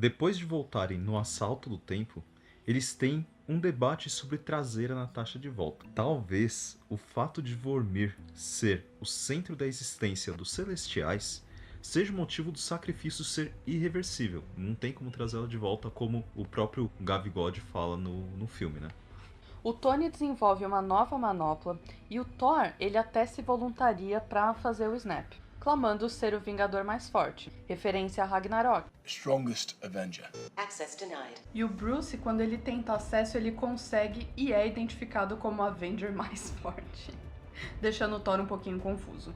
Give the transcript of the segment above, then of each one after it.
Depois de voltarem no assalto do tempo, eles têm um debate sobre trazer a Natasha de volta. Talvez o fato de Vormir ser o centro da existência dos Celestiais seja o motivo do sacrifício ser irreversível. Não tem como trazê-la de volta, como o próprio Gavigode fala no filme, né? O Tony desenvolve uma nova manopla e o Thor, ele até se voluntaria para fazer o Snap, clamando ser o Vingador mais forte, referência a Ragnarok. Strongest Avenger. Access denied. E o Bruce, quando ele tenta acesso, ele consegue e é identificado como o Avenger mais forte, deixando o Thor um pouquinho confuso.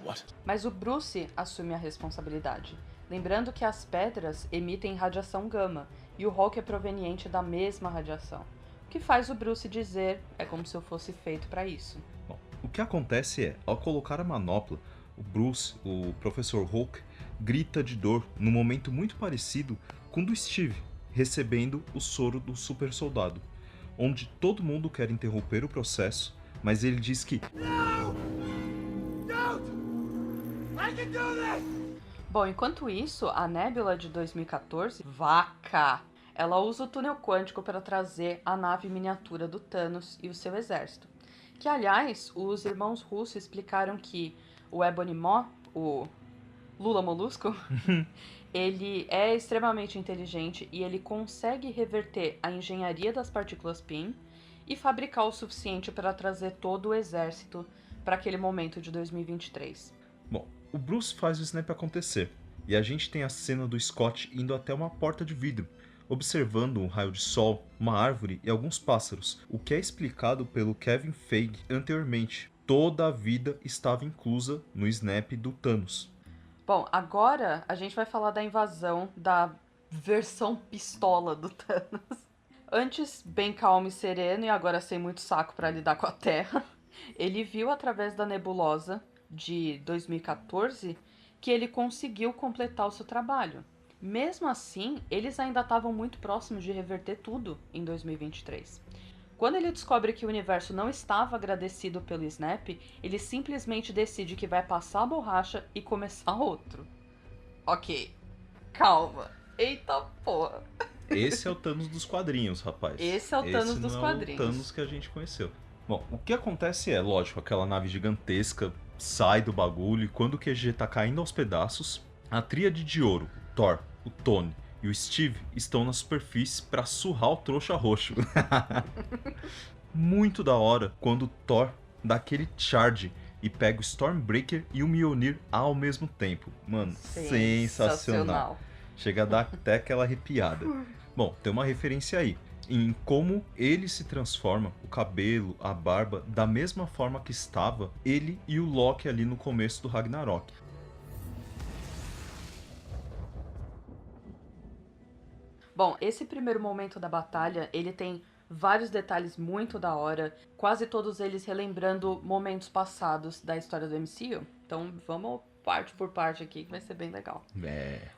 What? Mas o Bruce assume a responsabilidade, lembrando que as pedras emitem radiação gama e o Hulk é proveniente da mesma radiação. O que faz o Bruce dizer é como se eu fosse feito para isso. Bom, o que acontece é, ao colocar a manopla, o Bruce, o Professor Hulk, grita de dor num momento muito parecido com o do Steve, recebendo o soro do super soldado, onde todo mundo quer interromper o processo, mas ele diz que Bom, enquanto isso, a Nebula de 2014, vaca, ela usa o túnel quântico para trazer a nave miniatura do Thanos e o seu exército. Que, aliás, os irmãos russos explicaram que o Ebony Maw, o Lula Molusco, ele é extremamente inteligente e ele consegue reverter a engenharia das partículas PIM e fabricar o suficiente para trazer todo o exército para aquele momento de 2023. Bom, o Bruce faz o Snap acontecer, e a gente tem a cena do Scott indo até uma porta de vidro, observando um raio de sol, uma árvore e alguns pássaros, o que é explicado pelo Kevin Feige anteriormente. Toda a vida estava inclusa no Snap do Thanos. Bom, agora a gente vai falar da invasão da versão pistola do Thanos. Antes, bem calmo e sereno, e agora sem muito saco para lidar com a Terra, ele viu através da nebulosa de 2014 que ele conseguiu completar o seu trabalho. Mesmo assim, eles ainda estavam muito próximos de reverter tudo em 2023. Quando ele descobre que o universo não estava agradecido pelo Snap, ele simplesmente decide que vai passar a borracha e começar outro. Ok, calma. Eita porra. Esse é o Thanos dos quadrinhos, rapaz. Esse é o Thanos dos quadrinhos. É o Thanos que a gente conheceu. Bom, o que acontece é, lógico, aquela nave gigantesca sai do bagulho e quando o QG tá caindo aos pedaços, a tríade de ouro, o Thor, o Tony e o Steve estão na superfície pra surrar o trouxa roxo. Muito da hora quando o Thor dá aquele charge e pega o Stormbreaker e o Mjolnir ao mesmo tempo. Mano, sensacional. Chega a dar até aquela arrepiada. Bom, tem uma referência aí em como ele se transforma, o cabelo, a barba, da mesma forma que estava ele e o Loki ali no começo do Ragnarok. Bom, esse primeiro momento da batalha, ele tem vários detalhes muito da hora, quase todos eles relembrando momentos passados da história do MCU. Então vamos parte por parte aqui, que vai ser bem legal.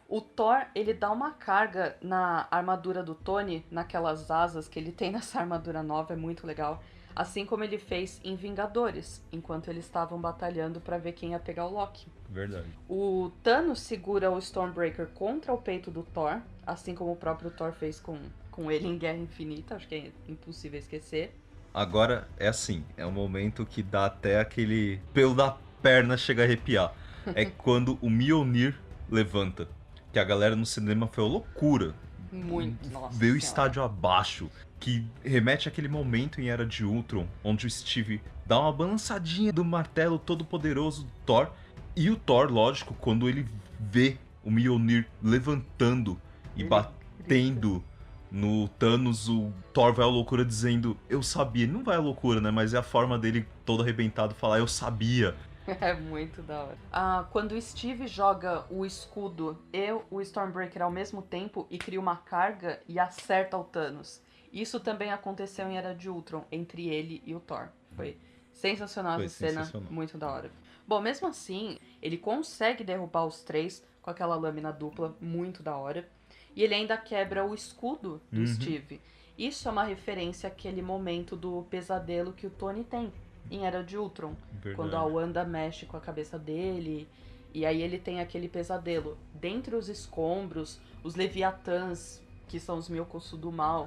O Thor, ele dá uma carga na armadura do Tony, naquelas asas que ele tem nessa armadura nova, é muito legal. Assim como ele fez em Vingadores, enquanto eles estavam batalhando pra ver quem ia pegar o Loki. Verdade. O Thanos segura o Stormbreaker contra o peito do Thor, assim como o próprio Thor fez com ele em Guerra Infinita, acho que é impossível esquecer. Agora é assim, é um momento que dá até aquele pelo da perna chega a arrepiar. É quando o Mjolnir levanta, que a galera no cinema foi uma loucura. Muito, nossa Veio o senhora. estádio abaixo, que remete àquele momento em Era de Ultron, onde o Steve dá uma balançadinha do martelo todo poderoso do Thor, e o Thor, lógico, quando ele vê o Mjolnir levantando e batendo no Thanos, o Thor vai à loucura dizendo, eu sabia. Não vai à loucura, né, mas é a forma dele todo arrebentado falar, eu sabia. É muito da hora. Quando o Steve joga o escudo e o Stormbreaker ao mesmo tempo e cria uma carga e acerta o Thanos. Isso também aconteceu em Era de Ultron, entre ele e o Thor. Foi sensacional essa cena, muito da hora. Bom, mesmo assim, ele consegue derrubar os três com aquela lâmina dupla, muito da hora. E ele ainda quebra o escudo do Steve. Isso é uma referência àquele momento do pesadelo que o Tony tem em Era de Ultron. Verdade. Quando a Wanda mexe com a cabeça dele E aí ele tem aquele pesadelo. Dentre os escombros, os Leviatãs, que são os Myokusu do mal,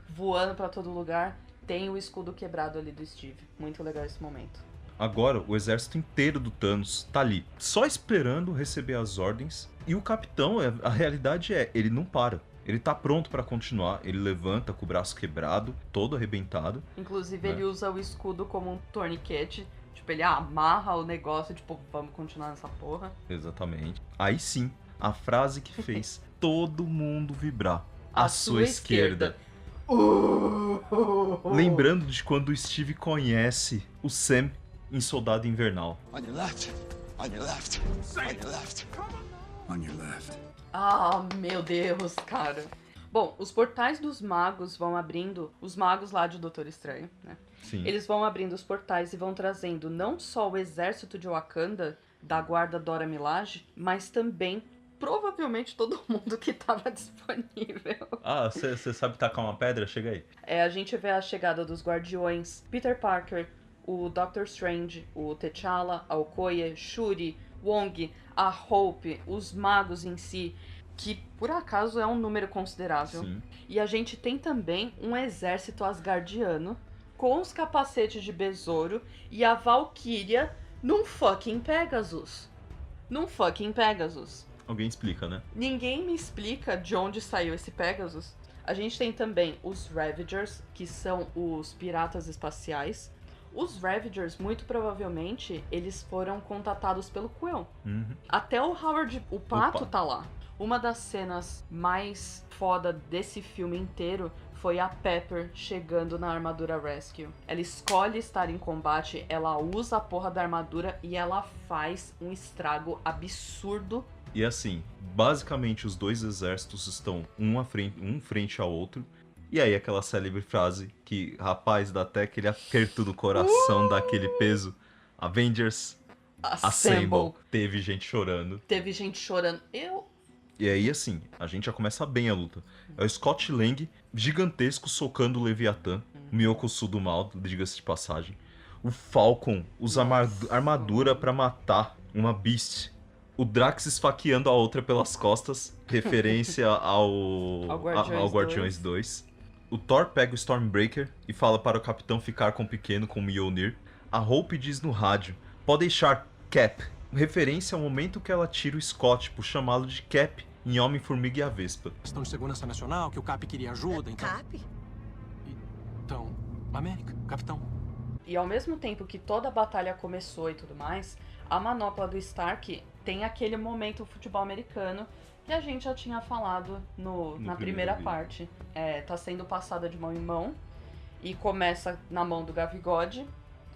voando pra todo lugar, tem o escudo quebrado ali do Steve. Muito legal esse momento. Agora, o exército inteiro do Thanos tá ali, só esperando receber as ordens. E o capitão, a realidade é, ele não para. Ele tá pronto pra continuar, ele levanta com o braço quebrado, todo arrebentado. Inclusive, ele usa o escudo como um torniquete. Tipo, ele amarra o negócio, tipo, vamos continuar nessa porra. Exatamente. Aí sim, a frase que fez todo mundo vibrar. À sua esquerda. Lembrando de quando o Steve conhece o Sam em Soldado Invernal. On your left. On your left. On your left. On your left. Ah, meu Deus, cara. Bom, os portais dos magos vão abrindo, os magos lá de Doutor Estranho, né? Sim. Eles vão abrindo os portais e vão trazendo não só o exército de Wakanda, da guarda Dora Milaje, mas também, provavelmente, todo mundo que tava disponível. Ah, você sabe tacar uma pedra? Chega aí. A gente vê a chegada dos Guardiões, Peter Parker, o Doctor Strange, o T'Challa, a Okoye, Shuri, Wong, a Hope, os magos em si, que por acaso é um número considerável. Sim. E a gente tem também um exército asgardiano com os capacetes de besouro e a Valkyria num fucking Pegasus. Num fucking Pegasus. Alguém explica, né? Ninguém me explica de onde saiu esse Pegasus. A gente tem também os Ravagers, que são os piratas espaciais. Os Ravagers, muito provavelmente, eles foram contatados pelo Quill. Até o Howard, o Pato, tá lá. Uma das cenas mais foda desse filme inteiro foi a Pepper chegando na armadura Rescue. Ela escolhe estar em combate, ela usa a porra da armadura e ela faz um estrago absurdo. E assim, basicamente os dois exércitos estão um frente ao outro. E aí aquela célebre frase que, rapaz, dá até aquele aperto do coração daquele peso. Avengers Assemble. Teve gente chorando. Teve gente chorando. E aí, assim, a gente já começa bem a luta. É o Scott Lang, gigantesco, socando o Leviatã. O Myokusu do mal, diga-se de passagem. O Falcon usa armadura pra matar uma Beast. O Drax esfaqueando a outra pelas costas. Referência ao Guardiões 2. O Thor pega o Stormbreaker e fala para o capitão ficar com o pequeno, com o Mjolnir. A Hope diz no rádio, pode deixar, Cap. Referência ao momento que ela tira o Scott por chamá-lo de Cap em Homem-Formiga e a Vespa. Questão de segurança nacional, que o Cap queria ajuda, então... Cap? Então, América, capitão. E ao mesmo tempo que toda a batalha começou e tudo mais, a manopla do Stark tem aquele momento futebol americano que a gente já tinha falado na primeira parte. Tá sendo passada de mão em mão e começa na mão do Gavigode.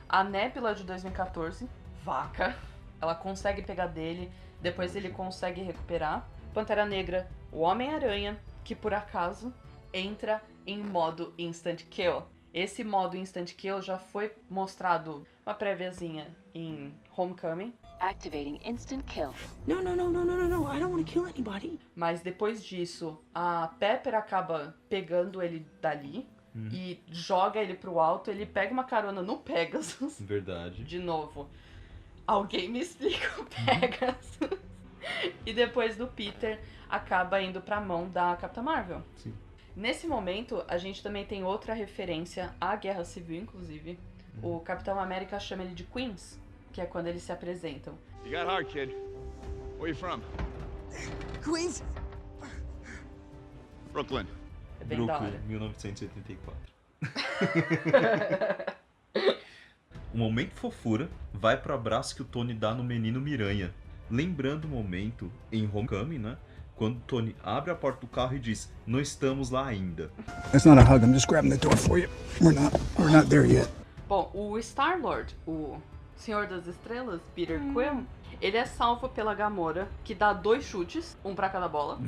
A Nebula de 2014, vaca, ela consegue pegar dele, depois ele consegue recuperar. Pantera Negra, o Homem-Aranha, que por acaso entra em modo Instant Kill. Esse modo Instant Kill já foi mostrado uma préviazinha em Homecoming. Activating instant kill. No, I don't want to kill anybody. Mas depois disso, a Pepper acaba pegando ele dali e joga ele pro alto. Ele pega uma carona no Pegasus. Verdade. De novo. Alguém me explica o Pegasus. E depois do Peter, acaba indo pra mão da Capitã Marvel. Sim. Nesse momento, a gente também tem outra referência à Guerra Civil, inclusive. O Capitão América chama ele de Queens, que é quando eles se apresentam. You got hard, kid. Where you from? Queens? Brooklyn. É bem da Brooklyn, hora. 1984. O momento fofura vai pro abraço que o Tony dá no menino Miranha. Lembrando o momento em Homecoming, né? Quando o Tony abre a porta do carro e diz, não estamos lá ainda. That's not a hug, I'm just grabbing the door for you. We're not there yet. Bom, o Star-Lord, o Senhor das Estrelas, Peter Quill, ele é salvo pela Gamora, que dá 2 chutes, um pra cada bola.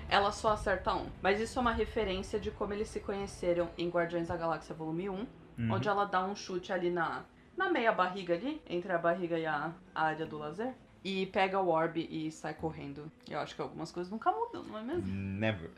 Ela só acerta um. Mas isso é uma referência de como eles se conheceram em Guardiões da Galáxia Volume 1, onde ela dá um chute ali na meia barriga ali, entre a barriga e a área do laser, e pega o orbe e sai correndo. Eu acho que algumas coisas nunca mudam, não é mesmo? Never.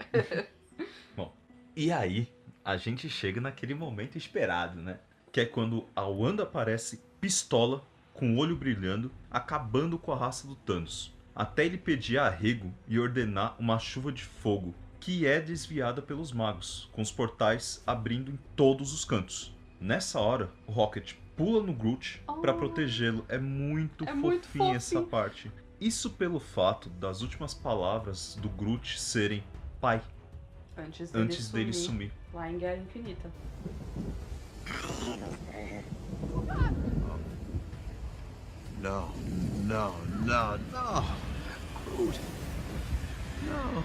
Bom, e aí a gente chega naquele momento esperado, né? Que é quando a Wanda aparece pistola com o olho brilhando, acabando com a raça do Thanos, até ele pedir arrego e ordenar uma chuva de fogo, que é desviada pelos magos, com os portais abrindo em todos os cantos. Nessa hora, o Rocket pula no Groot para protegê-lo. É muito fofinho essa parte. Isso pelo fato das últimas palavras do Groot serem pai, antes dele sumir. Lá em Guerra Infinita. No, no, no, no. Groot. No.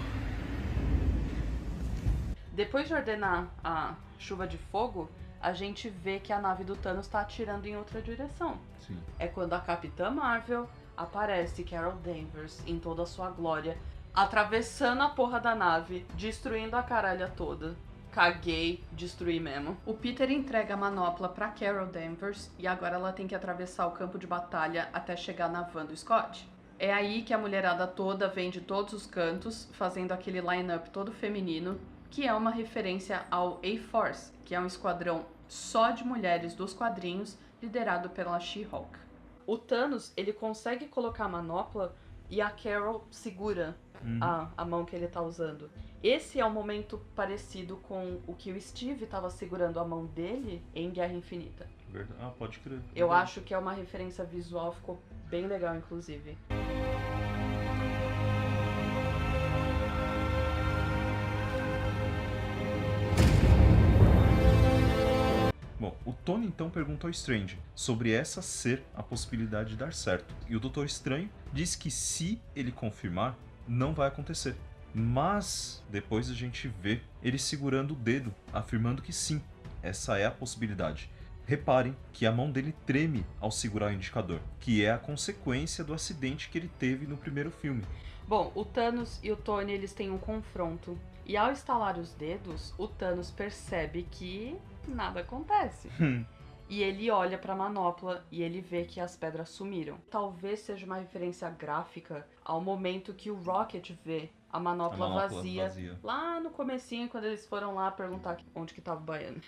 Depois de ordenar a chuva de fogo, a gente vê que a nave do Thanos tá atirando em outra direção. Sim. É quando a Capitã Marvel aparece, Carol Danvers, em toda a sua glória, atravessando a porra da nave, destruindo a caralha toda. Caguei, destruí mesmo. O Peter entrega a manopla pra Carol Danvers e agora ela tem que atravessar o campo de batalha até chegar na van do Scott. É aí que a mulherada toda vem de todos os cantos, fazendo aquele line-up todo feminino, que é uma referência ao A-Force, que é um esquadrão só de mulheres dos quadrinhos, liderado pela She-Hulk. O Thanos, ele consegue colocar a manopla e a Carol segura a mão que ele tá usando. Esse é um momento parecido com o que o Steve tava segurando a mão dele em Guerra Infinita. Verdade. Ah, pode crer. Eu acho que é uma referência visual, ficou bem legal, inclusive. Bom, o Tony então pergunta ao Strange sobre essa ser a possibilidade de dar certo. E o Doutor Estranho diz que se ele confirmar, não vai acontecer. Mas depois a gente vê ele segurando o dedo, afirmando que sim, essa é a possibilidade. Reparem que a mão dele treme ao segurar o indicador, que é a consequência do acidente que ele teve no primeiro filme. Bom, o Thanos e o Tony, eles têm um confronto. E ao estalar os dedos, o Thanos percebe que nada acontece. E ele olha pra manopla e ele vê que as pedras sumiram. Talvez seja uma referência gráfica ao momento que o Rocket vê a manopla vazia lá no comecinho, quando eles foram lá perguntar onde que tava o baiano.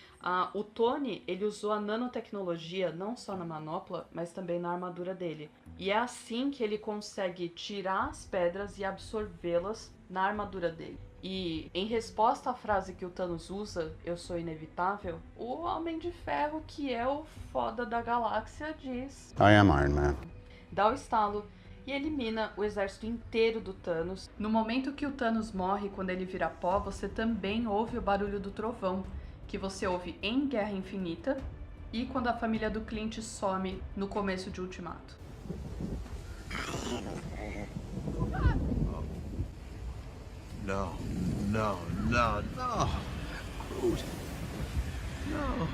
O Tony, ele usou a nanotecnologia não só na manopla, mas também na armadura dele. E é assim que ele consegue tirar as pedras e absorvê-las na armadura dele. E em resposta à frase que o Thanos usa, eu sou inevitável, o Homem de Ferro, que é o foda da galáxia, diz: I am Iron Man. Dá o estalo e elimina o exército inteiro do Thanos. No momento que o Thanos morre, quando ele vira pó, você também ouve o barulho do trovão, que você ouve em Guerra Infinita e quando a família do Clint some no começo de Ultimato. No, no, no, no. Groot. No.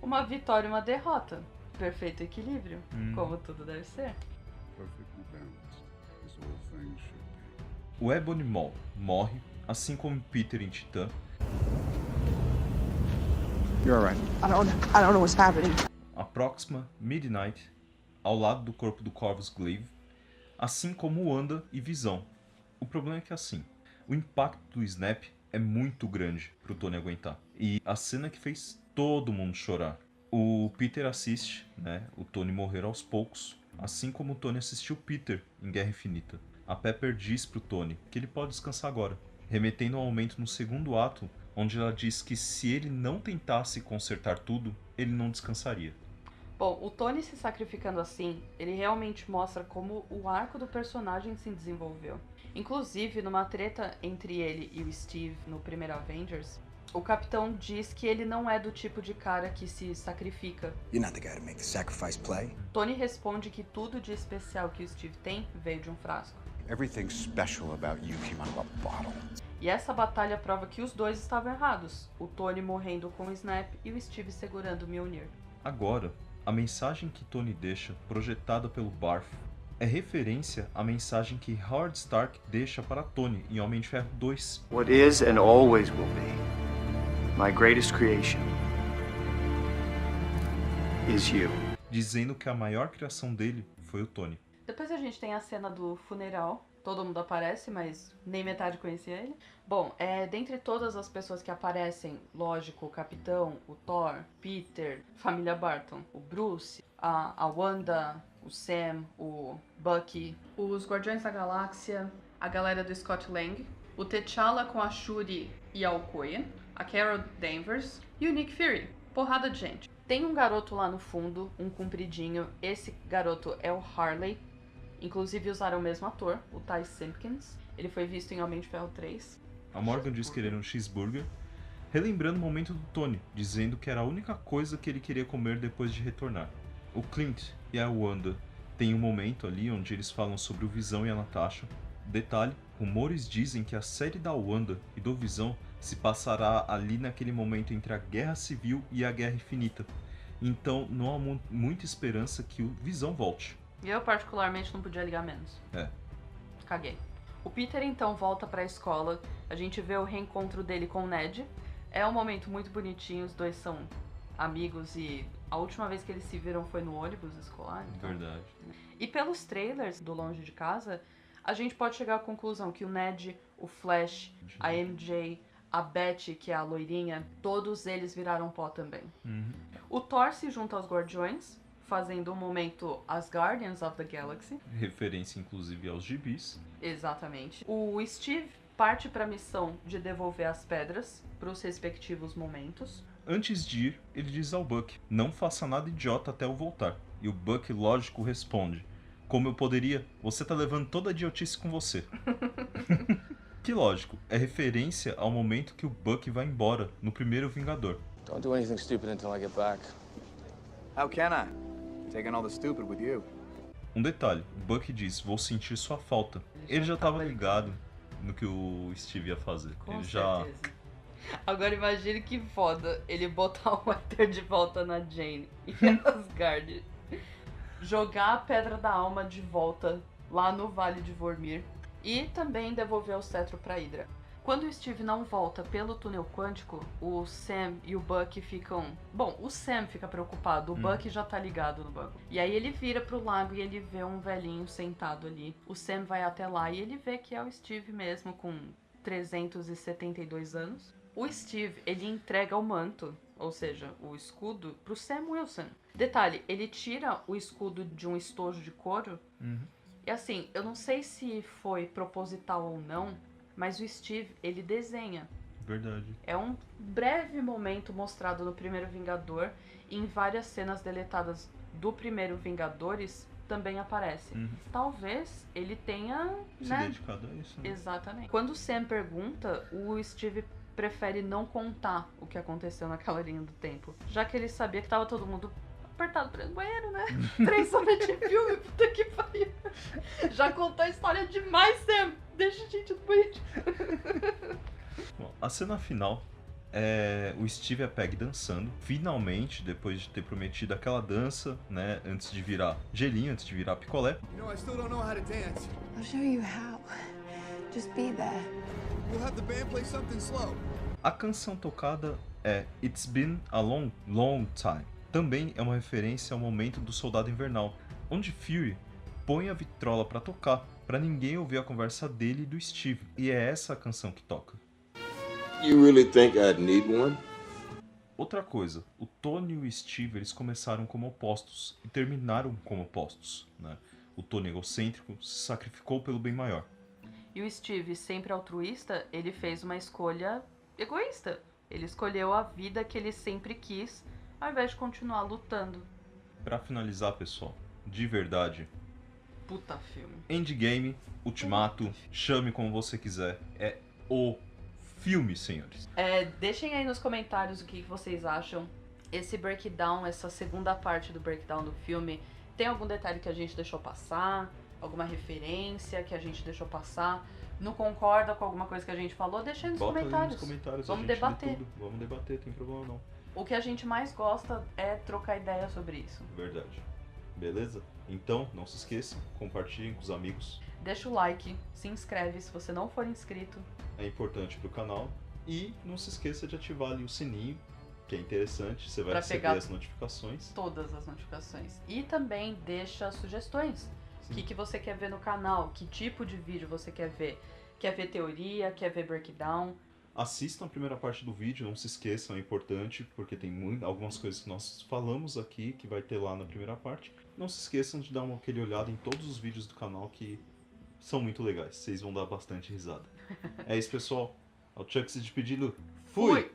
Uma vitória e uma derrota. Perfeito equilíbrio, como tudo deve ser. Perfectly balanced, as all things should be. O Ebony Maw morre, assim como Peter em Titã. You're alright. I don't know what's happening. A Proxima Midnight, ao lado do corpo do Corvus Glaive, assim como Wanda e Visão. O problema é que assim, o impacto do Snap é muito grande pro Tony aguentar. E a cena que fez todo mundo chorar. O Peter assiste, né, o Tony morrer aos poucos, assim como o Tony assistiu Peter em Guerra Infinita. A Pepper diz pro Tony que ele pode descansar agora, remetendo ao momento no segundo ato, onde ela diz que se ele não tentasse consertar tudo, ele não descansaria. Bom, o Tony se sacrificando assim, ele realmente mostra como o arco do personagem se desenvolveu. Inclusive, numa treta entre ele e o Steve no primeiro Avengers, o Capitão diz que ele não é do tipo de cara que se sacrifica. You're not the guy to make the sacrifice play. Tony responde que tudo de especial que o Steve tem veio de um frasco. Everything special about you came out of a bottle. E essa batalha prova que os dois estavam errados. O Tony morrendo com o Snap e o Steve segurando o Mjolnir. Agora, a mensagem que Tony deixa, projetada pelo Barf, é referência à mensagem que Howard Stark deixa para Tony em Homem de Ferro 2. What is and always will be my greatest creation is you. Dizendo que a maior criação dele foi o Tony. Depois a gente tem a cena do funeral todo mundo aparece, mas nem metade conhecia ele. Bom, dentre todas as pessoas que aparecem, lógico, o Capitão, o Thor, Peter, família Barton, o Bruce, a Wanda, o Sam, o Bucky, os Guardiões da Galáxia, a galera do Scott Lang, o T'Challa com a Shuri e a Okoye, a Carol Danvers e o Nick Fury. Porrada de gente. Tem um garoto lá no fundo, um compridinho. Esse garoto é o Harley. Inclusive usaram o mesmo ator, o Ty Simpkins. Ele foi visto em Homem de Ferro 3. A Morgan diz querer um cheeseburger, relembrando o momento do Tony, dizendo que era a única coisa que ele queria comer depois de retornar. O Clint e a Wanda têm um momento ali onde eles falam sobre o Visão e a Natasha. Detalhe, rumores dizem que a série da Wanda e do Visão se passará ali naquele momento entre a Guerra Civil e a Guerra Infinita. Então não há muita esperança que o Visão volte. E eu particularmente não podia ligar menos. Caguei. O Peter então volta pra escola, a gente vê o reencontro dele com o Ned. É um momento muito bonitinho, os dois são amigos e a última vez que eles se viram foi no ônibus escolar. Então. Verdade. E pelos trailers do Longe de Casa, a gente pode chegar à conclusão que o Ned, o Flash, a MJ, a Betty, que é a loirinha, todos eles viraram pó também. O Thor se junta aos Guardiões, fazendo um momento as Guardians of the Galaxy. Referência inclusive aos gibis. Exatamente. O Steve parte para a missão de devolver as pedras para os respectivos momentos. Antes de ir, ele diz ao Buck, não faça nada idiota até eu voltar. E o Buck, lógico, responde, como eu poderia? Você tá levando toda a idiotice com você. Que lógico, é referência ao momento que o Buck vai embora no primeiro Vingador. Don't do anything stupid until I get back. How can I? Taking all the stupid with you. Um detalhe, o Buck diz, vou sentir sua falta. Ele já tava ligado no que o Steve ia fazer. Com certeza. Agora imagine que foda ele botar o Walter de volta na Jane e Asgard. Jogar a Pedra da Alma de volta lá no Vale de Vormir e também devolver o cetro pra Hydra. Quando o Steve não volta pelo túnel quântico, o Sam e o Buck ficam... Bom, o Sam fica preocupado, o Buck já tá ligado no bagulho. E aí ele vira pro lago e ele vê um velhinho sentado ali. O Sam vai até lá e ele vê que é o Steve mesmo, com 372 anos. O Steve, ele entrega o manto, ou seja, o escudo, pro Sam Wilson. Detalhe, ele tira o escudo de um estojo de couro. E assim, eu não sei se foi proposital ou não, mas o Steve, ele desenha. Verdade. É um breve momento mostrado no primeiro Vingador e em várias cenas deletadas do primeiro Vingadores também aparece. Talvez ele tenha, se dedicado a isso, né? Exatamente. Quando o Sam pergunta, o Steve prefere não contar o que aconteceu naquela linha do tempo, já que ele sabia que tava todo mundo apertado pra ir no banheiro, né? 3 horas de filme, puta que pariu. Já contou a história demais, Sam. Deixa a gente no banheiro. Bom, a cena final é o Steve e a Peg dançando. Finalmente, depois de ter prometido aquela dança, né? Antes de virar gelinho, antes de virar picolé. You know, I still don't know how to dance. I'll show you how. Just be there. We'll have the band play something slow. A canção tocada é It's Been a Long, Long Time. Também é uma referência ao momento do Soldado Invernal, onde Fury põe a vitrola pra tocar, pra ninguém ouvir a conversa dele e do Steve. E é essa a canção que toca. You really think I'd need one? Outra coisa, o Tony e o Steve eles começaram como opostos e terminaram como opostos, né? O Tony egocêntrico se sacrificou pelo bem maior. E o Steve, sempre altruísta, ele fez uma escolha egoísta. Ele escolheu a vida que ele sempre quis, ao invés de continuar lutando. Pra finalizar, pessoal, de verdade, puta filme. Endgame, Ultimato, chame como você quiser, é o filme, senhores. Deixem aí nos comentários o que vocês acham. Esse breakdown, essa segunda parte do breakdown do filme, tem algum detalhe que a gente deixou passar? Alguma referência que a gente deixou passar? Não concorda com alguma coisa que a gente falou? Deixa aí nos comentários. Nos comentários. Vamos debater. Vamos debater, tem problema não. O que a gente mais gosta é trocar ideia sobre isso. Verdade. Beleza? Então, não se esqueça, compartilhem com os amigos. Deixa o like, se inscreve se você não for inscrito. É importante pro canal. E não se esqueça de ativar ali o sininho, que é interessante, você vai receber as notificações. Todas as notificações. E também deixa sugestões. O que você quer ver no canal? Que tipo de vídeo você quer ver? Quer ver teoria? Quer ver breakdown? Assistam a primeira parte do vídeo, não se esqueçam, é importante, porque tem algumas coisas que nós falamos aqui, que vai ter lá na primeira parte. Não se esqueçam de dar aquele olhada em todos os vídeos do canal, que são muito legais, vocês vão dar bastante risada. É isso, pessoal. É o Chuck se despedindo. Fui!